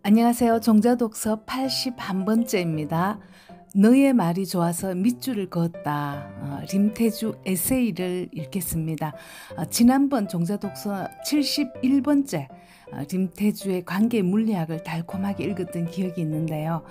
안녕하세요. 종자독서 81번째입니다. 너의 말이 좋아서 밑줄을 그었다. 림태주 에세이를 읽겠습니다. 지난번 종자독서 71번째 림태주의 관계 물리학을 달콤하게 읽었던 기억이 있는데요.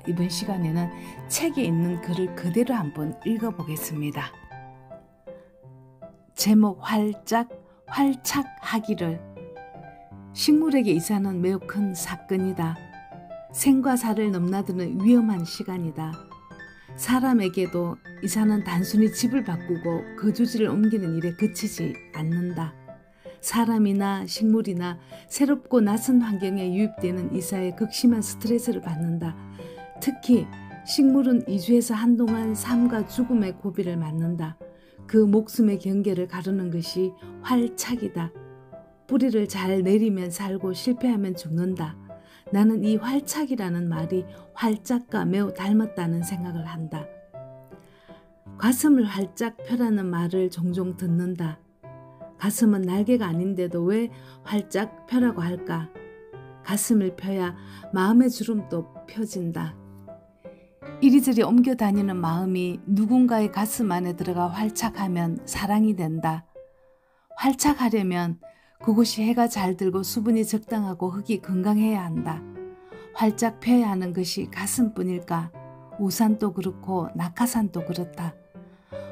이번 시간에는 책에 있는 글을 그대로 한번 읽어보겠습니다. 제목 활착하기를. 식물에게 이사는 매우 큰 사건이다. 생과 사를 넘나드는 위험한 시간이다. 사람에게도 이사는 단순히 집을 바꾸고 거주지를 옮기는 일에 그치지 않는다. 사람이나 식물이나 새롭고 낯선 환경에 유입되는 이사에 극심한 스트레스를 받는다. 특히 식물은 이주해서 한동안 삶과 죽음의 고비를 맞는다. 그 목숨의 경계를 가르는 것이 활착이다. 뿌리를 잘 내리면 살고 실패하면 죽는다. 나는 이 활착이라는 말이 활짝과 매우 닮았다는 생각을 한다. 가슴을 활짝 펴라는 말을 종종 듣는다. 가슴은 날개가 아닌데도 왜 활짝 펴라고 할까? 가슴을 펴야 마음의 주름도 펴진다. 이리저리 옮겨 다니는 마음이 누군가의 가슴 안에 들어가 활착하면 사랑이 된다. 활착하려면 그곳이 해가 잘 들고 수분이 적당하고 흙이 건강해야 한다. 활짝 펴야 하는 것이 가슴뿐일까? 우산도 그렇고 낙하산도 그렇다.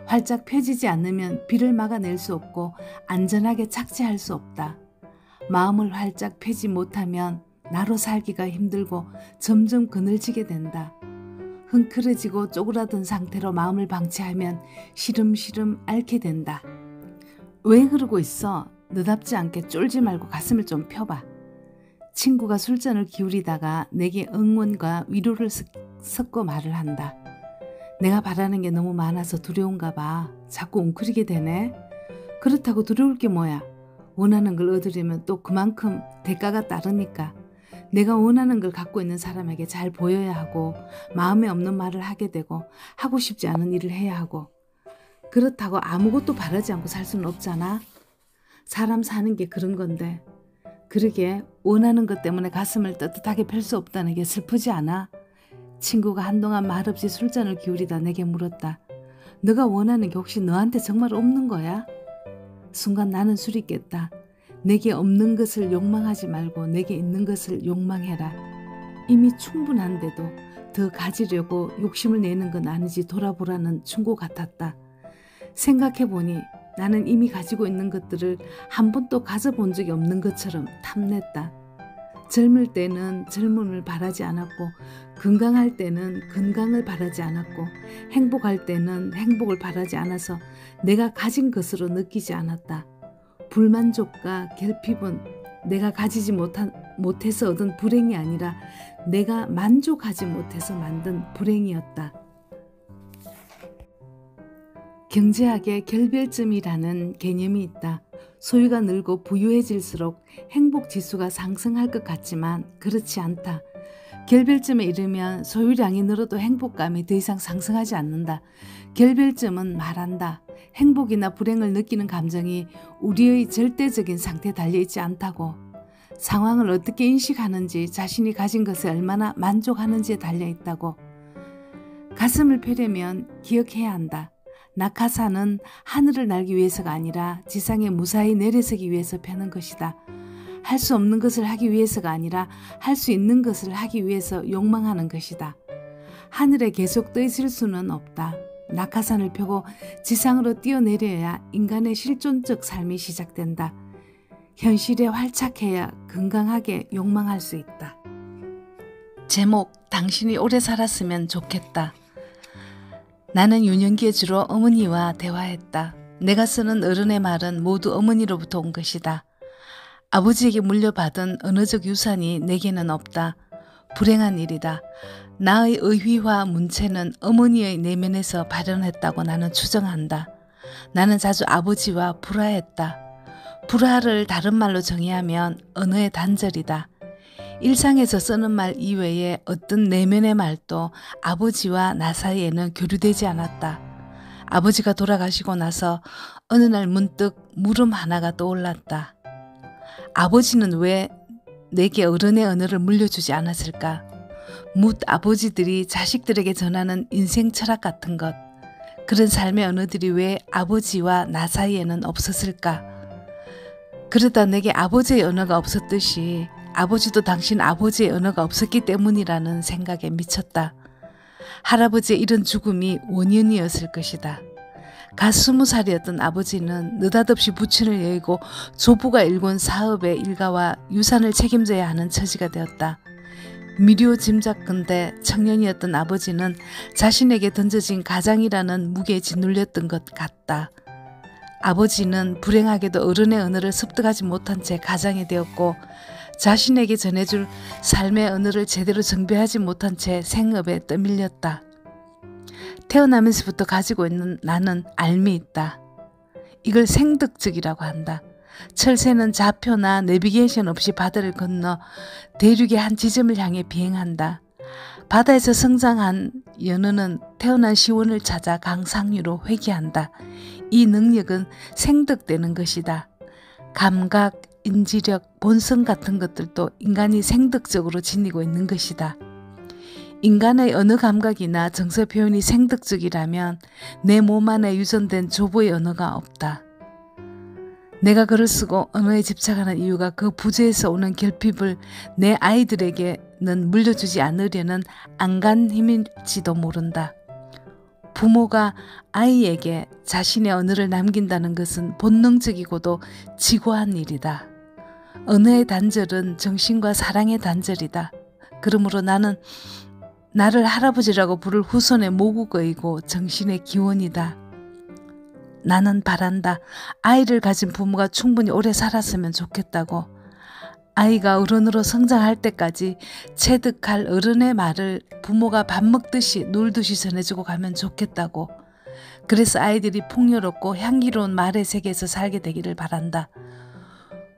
활짝 펴지지 않으면 비를 막아낼 수 없고 안전하게 착지할 수 없다. 마음을 활짝 펴지 못하면 나로 살기가 힘들고 점점 그늘지게 된다. 흥크러지고 쪼그라든 상태로 마음을 방치하면 시름시름 앓게 된다. 왜 그러고 있어? 너답지 않게 쫄지 말고 가슴을 좀 펴봐. 친구가 술잔을 기울이다가 내게 응원과 위로를 섞어 말을 한다. 내가 바라는 게 너무 많아서 두려운가 봐. 자꾸 웅크리게 되네. 그렇다고 두려울 게 뭐야. 원하는 걸 얻으려면 또 그만큼 대가가 따르니까. 내가 원하는 걸 갖고 있는 사람에게 잘 보여야 하고 마음에 없는 말을 하게 되고 하고 싶지 않은 일을 해야 하고 그렇다고 아무것도 바라지 않고 살 수는 없잖아. 사람 사는 게 그런 건데 그러게 원하는 것 때문에 가슴을 떳떳하게 펼 수 없다는 게 슬프지 않아? 친구가 한동안 말없이 술잔을 기울이다 내게 물었다. 너가 원하는 게 혹시 너한테 정말 없는 거야? 순간 나는 술이 깼다. 내게 없는 것을 욕망하지 말고 내게 있는 것을 욕망해라. 이미 충분한데도 더 가지려고 욕심을 내는 건 아니지 돌아보라는 충고 같았다. 생각해보니 나는 이미 가지고 있는 것들을 한 번도 가져본 적이 없는 것처럼 탐냈다. 젊을 때는 젊음을 바라지 않았고 건강할 때는 건강을 바라지 않았고 행복할 때는 행복을 바라지 않아서 내가 가진 것으로 느끼지 않았다. 불만족과 결핍은 내가 가지지 못해서 얻은 불행이 아니라 내가 만족하지 못해서 만든 불행이었다. 경제학에 결별점이라는 개념이 있다. 소유가 늘고 부유해질수록 행복지수가 상승할 것 같지만 그렇지 않다. 결별점에 이르면 소유량이 늘어도 행복감이 더 이상 상승하지 않는다. 결별점은 말한다. 행복이나 불행을 느끼는 감정이 우리의 절대적인 상태에 달려있지 않다고. 상황을 어떻게 인식하는지 자신이 가진 것에 얼마나 만족하는지에 달려있다고. 가슴을 펴려면 기억해야 한다. 낙하산은 하늘을 날기 위해서가 아니라 지상에 무사히 내려서기 위해서 펴는 것이다. 할 수 없는 것을 하기 위해서가 아니라 할 수 있는 것을 하기 위해서 욕망하는 것이다. 하늘에 계속 떠 있을 수는 없다. 낙하산을 펴고 지상으로 뛰어내려야 인간의 실존적 삶이 시작된다. 현실에 활착해야 건강하게 욕망할 수 있다. 제목, 당신이 오래 살았으면 좋겠다. 나는 유년기에 주로 어머니와 대화했다. 내가 쓰는 어른의 말은 모두 어머니로부터 온 것이다. 아버지에게 물려받은 언어적 유산이 내게는 없다. 불행한 일이다. 나의 의휘와 문체는 어머니의 내면에서 발현했다고 나는 추정한다. 나는 자주 아버지와 불화했다. 불화를 다른 말로 정의하면 언어의 단절이다. 일상에서 쓰는 말 이외에 어떤 내면의 말도 아버지와 나 사이에는 교류되지 않았다. 아버지가 돌아가시고 나서 어느 날 문득 물음 하나가 떠올랐다. 아버지는 왜 내게 어른의 언어를 물려주지 않았을까? 묻 아버지들이 자식들에게 전하는 인생 철학 같은 것, 그런 삶의 언어들이 왜 아버지와 나 사이에는 없었을까? 그러다 내게 아버지의 언어가 없었듯이 아버지도 당신 아버지의 언어가 없었기 때문이라는 생각에 미쳤다. 할아버지의 이런 죽음이 원인이었을 것이다. 갓 20살이었던 아버지는 느닷없이 부친을 여의고 조부가 일군 사업의 일가와 유산을 책임져야 하는 처지가 되었다. 미료 짐작컨대 청년이었던 아버지는 자신에게 던져진 가장이라는 무게에 짓눌렸던 것 같다. 아버지는 불행하게도 어른의 언어를 습득하지 못한 채 가장이 되었고 자신에게 전해줄 삶의 언어를 제대로 정비하지 못한 채 생업에 떠밀렸다. 태어나면서부터 가지고 있는 나는 알미 있다. 이걸 생득적이라고 한다. 철새는 좌표나 내비게이션 없이 바다를 건너 대륙의 한 지점을 향해 비행한다. 바다에서 성장한 연어는 태어난 시원을 찾아 강 상류로 회귀한다. 이 능력은 생득되는 것이다. 감각, 인지력, 본성 같은 것들도 인간이 생득적으로 지니고 있는 것이다. 인간의 언어 감각이나 정서 표현이 생득적이라면 내 몸 안에 유전된 조부의 언어가 없다. 내가 글을 쓰고 언어에 집착하는 이유가 그 부재에서 오는 결핍을 내 아이들에게는 물려주지 않으려는 안간힘일지도 모른다. 부모가 아이에게 자신의 언어를 남긴다는 것은 본능적이고도 지고한 일이다. 언어의 단절은 정신과 사랑의 단절이다. 그러므로 나는 나를 할아버지라고 부를 후손의 모국어이고 정신의 기원이다. 나는 바란다. 아이를 가진 부모가 충분히 오래 살았으면 좋겠다고. 아이가 어른으로 성장할 때까지 체득할 어른의 말을 부모가 밥 먹듯이 놀듯이 전해주고 가면 좋겠다고. 그래서 아이들이 풍요롭고 향기로운 말의 세계에서 살게 되기를 바란다.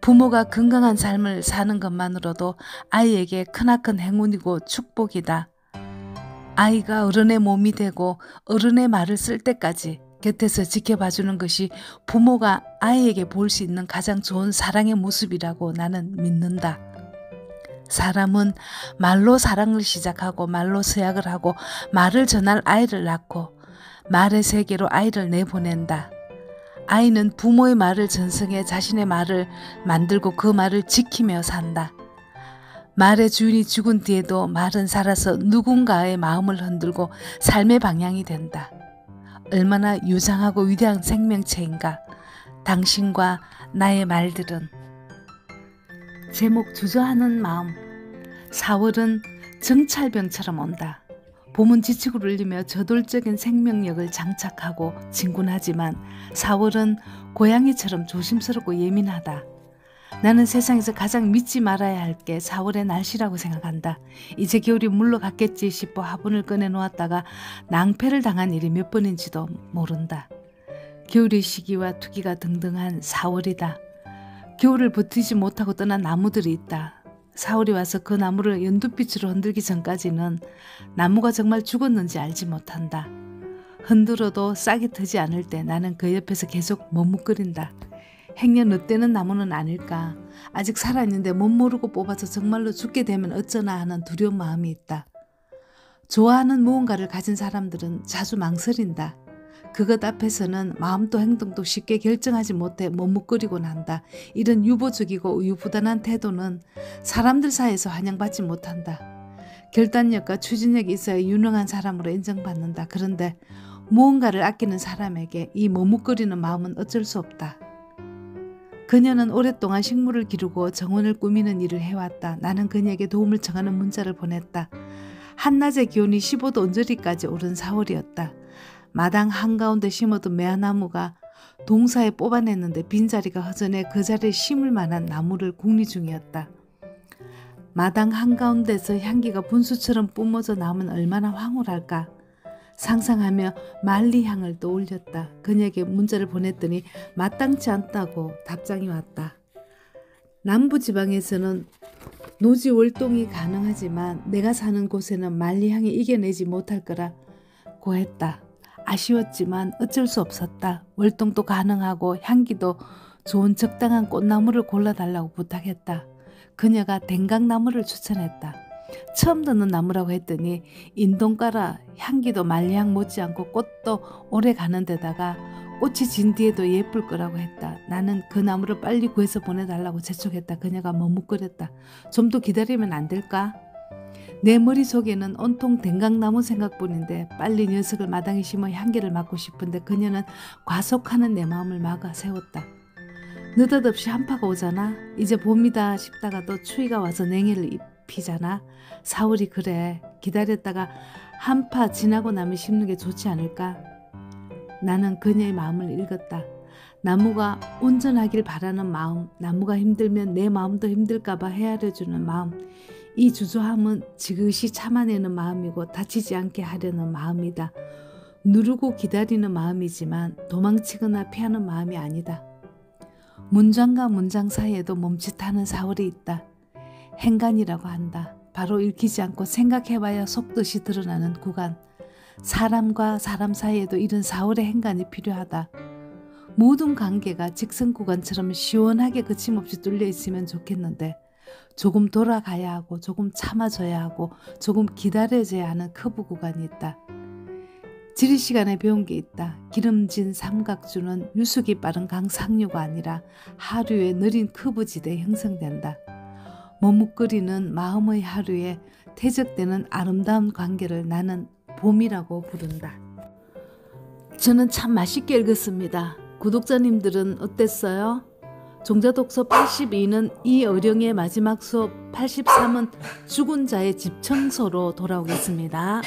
부모가 건강한 삶을 사는 것만으로도 아이에게 크나큰 행운이고 축복이다. 아이가 어른의 몸이 되고 어른의 말을 쓸 때까지 곁에서 지켜봐주는 것이 부모가 아이에게 볼 수 있는 가장 좋은 사랑의 모습이라고 나는 믿는다. 사람은 말로 사랑을 시작하고 말로 서약을 하고 말을 전할 아이를 낳고 말의 세계로 아이를 내보낸다. 아이는 부모의 말을 전승해 자신의 말을 만들고 그 말을 지키며 산다. 말의 주인이 죽은 뒤에도 말은 살아서 누군가의 마음을 흔들고 삶의 방향이 된다. 얼마나 유장하고 위대한 생명체인가. 당신과 나의 말들은. 제목 주저하는 마음. 4월은 정찰병처럼 온다. 봄은 지치고 울리며 저돌적인 생명력을 장착하고 진군하지만 4월은 고양이처럼 조심스럽고 예민하다. 나는 세상에서 가장 믿지 말아야 할 게 4월의 날씨라고 생각한다. 이제 겨울이 물러갔겠지 싶어 화분을 꺼내놓았다가 낭패를 당한 일이 몇 번인지도 모른다. 겨울의 시기와 투기가 등등한 4월이다. 겨울을 버티지 못하고 떠난 나무들이 있다. 4월이 와서 그 나무를 연두빛으로 흔들기 전까지는 나무가 정말 죽었는지 알지 못한다. 흔들어도 싹이 트지 않을 때 나는 그 옆에서 계속 머뭇거린다. 행여 늑대는 나무는 아닐까. 아직 살아있는데 못 모르고 뽑아서 정말로 죽게 되면 어쩌나 하는 두려운 마음이 있다. 좋아하는 무언가를 가진 사람들은 자주 망설인다. 그것 앞에서는 마음도 행동도 쉽게 결정하지 못해 머뭇거리곤 한다. 이런 유보적이고 우유부단한 태도는 사람들 사이에서 환영받지 못한다. 결단력과 추진력이 있어야 유능한 사람으로 인정받는다. 그런데 무언가를 아끼는 사람에게 이 머뭇거리는 마음은 어쩔 수 없다. 그녀는 오랫동안 식물을 기르고 정원을 꾸미는 일을 해왔다. 나는 그녀에게 도움을 청하는 문자를 보냈다. 한낮의 기온이 15도 언저리까지 오른 4월이었다. 마당 한가운데 심어둔 매화나무가 동사에 뽑아냈는데 빈자리가 허전해 그 자리에 심을 만한 나무를 궁리 중이었다. 마당 한가운데서 향기가 분수처럼 뿜어져 나오면 얼마나 황홀할까. 상상하며 만리향을 떠올렸다. 그녀에게 문자를 보냈더니 마땅치 않다고 답장이 왔다. 남부지방에서는 노지 월동이 가능하지만 내가 사는 곳에는 만리향이 이겨내지 못할 거라고 했다. 아쉬웠지만 어쩔 수 없었다. 월동도 가능하고 향기도 좋은 적당한 꽃나무를 골라달라고 부탁했다. 그녀가 댕강나무를 추천했다. 처음 듣는 나무라고 했더니 인동가라 향기도 말리향 못지않고 꽃도 오래 가는 데다가 꽃이 진 뒤에도 예쁠 거라고 했다. 나는 그 나무를 빨리 구해서 보내달라고 재촉했다. 그녀가 머뭇거렸다. 좀 더 기다리면 안 될까? 내 머릿속에는 온통 댕강나무 생각뿐인데 빨리 녀석을 마당에 심어 향기를 맡고 싶은데 그녀는 과속하는 내 마음을 막아 세웠다. 느닷없이 한파가 오잖아. 이제 봄이다 싶다가 또 추위가 와서 냉해를 입히잖아. 4월이 그래. 기다렸다가 한파 지나고 나면 심는 게 좋지 않을까? 나는 그녀의 마음을 읽었다. 나무가 온전하길 바라는 마음, 나무가 힘들면 내 마음도 힘들까 봐 헤아려주는 마음. 이 주저함은 지그시 참아내는 마음이고 다치지 않게 하려는 마음이다. 누르고 기다리는 마음이지만 도망치거나 피하는 마음이 아니다. 문장과 문장 사이에도 멈칫하는 4월이 있다. 행간이라고 한다. 바로 읽히지 않고 생각해봐야 속뜻이 드러나는 구간. 사람과 사람 사이에도 이런 4월의 행간이 필요하다. 모든 관계가 직선 구간처럼 시원하게 거침없이 뚫려 있으면 좋겠는데 조금 돌아가야 하고 조금 참아줘야 하고 조금 기다려줘야 하는 커브 구간이 있다. 지리 시간에 배운 게 있다. 기름진 삼각주는 유속이 빠른 강상류가 아니라 하류의 느린 커브지대에 형성된다. 머뭇거리는 마음의 하류에 퇴적되는 아름다운 관계를 나는 봄이라고 부른다. 저는 참 맛있게 읽었습니다. 구독자님들은 어땠어요? 종자독서 82는 이 어령의 마지막 수업, 83은 죽은 자의 집 청소로 돌아오겠습니다.